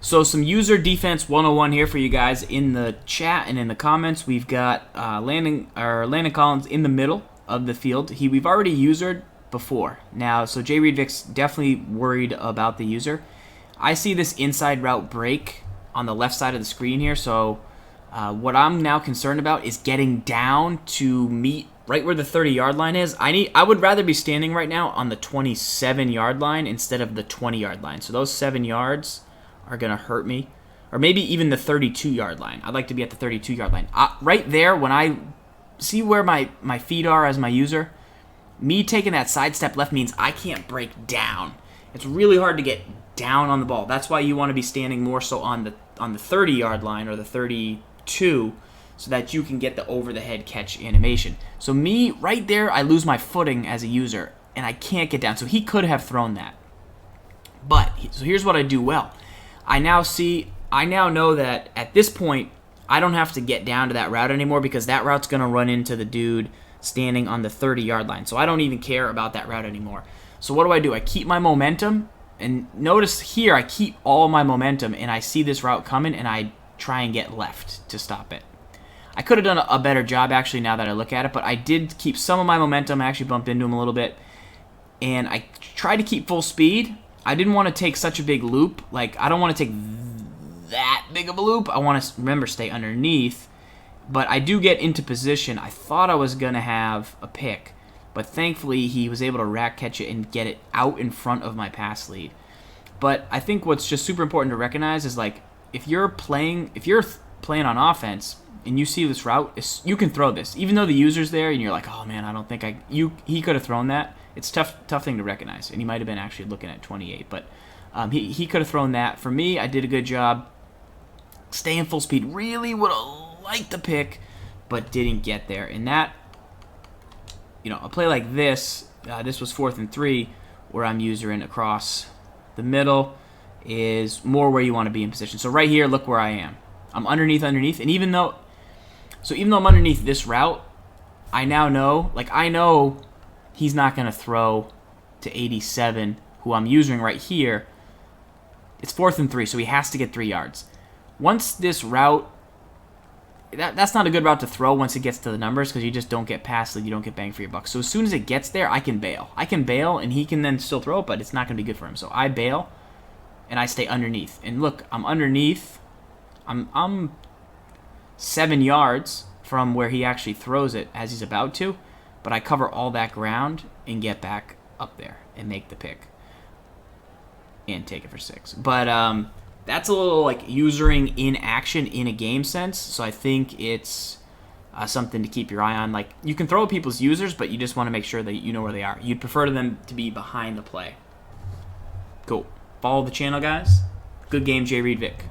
So some user defense 101 here for you guys in the chat and in the comments. We've got Landon Collins in the middle of the field. We've already usered before. Now, so Jay Reedvick's definitely worried about the user. I see this inside route break on the left side of the screen here. So what I'm now concerned about is getting down to meet right where the 30-yard line is. I would rather be standing right now on the 27-yard line instead of the 20-yard line. So those 7 yards are going to hurt me. Or maybe even the 32-yard line. I'd like to be at the 32-yard line. Right there, when I see where my feet are as my user, me taking that sidestep left means I can't break down. It's really hard to get down on the ball. That's why you want to be standing more so on the 30-yard line or the 32 so that you can get the over-the-head catch animation. So me, right there, I lose my footing as a user, and I can't get down. So he could have thrown that. But, so here's what I do well. I now know that at this point, I don't have to get down to that route anymore because that route's going to run into the dude standing on the 30-yard line. So I don't even care about that route anymore. So what do? I keep my momentum, and notice here I keep all my momentum, and I see this route coming, and I try and get left to stop it. I could have done a better job, actually, now that I look at it, but I did keep some of my momentum. I actually bumped into him a little bit, and I tried to keep full speed. I didn't want to take such a big loop. Like, I don't want to take that big of a loop. I want to, remember, stay underneath. But I do get into position. I thought I was going to have a pick. But thankfully, he was able to rack catch it and get it out in front of my pass lead. But I think what's just super important to recognize is, like, if you're playing on offense and you see this route, you can throw this. Even though the user's there and you're like, oh, man, I don't think he could have thrown that. It's tough thing to recognize, and he might have been actually looking at 28, but he could have thrown that. For me, I did a good job. Staying full speed, really would have liked the pick, but didn't get there. And that, a play like this, this was 4th and 3, where I'm usering across the middle, is more where you want to be in position. So right here, look where I am. I'm underneath, and even though I'm underneath this route, I now know, I know he's not going to throw to 87, who I'm using right here. It's 4th and 3, so he has to get 3 yards. Once this route, that's not a good route to throw once it gets to the numbers because you just don't get past it, you don't get bang for your buck. So as soon as it gets there, I can bail. And he can then still throw it, but it's not going to be good for him. So I bail, and I stay underneath. And look, I'm underneath. I'm 7 yards from where he actually throws it as he's about to. But I cover all that ground and get back up there and make the pick and take it for 6. But that's a little like usering in action in a game sense. So I think it's something to keep your eye on. Like, you can throw at people's users, but you just want to make sure that you know where they are. You'd prefer them to be behind the play. Cool. Follow the channel, guys. Good game, Jay Reedvick.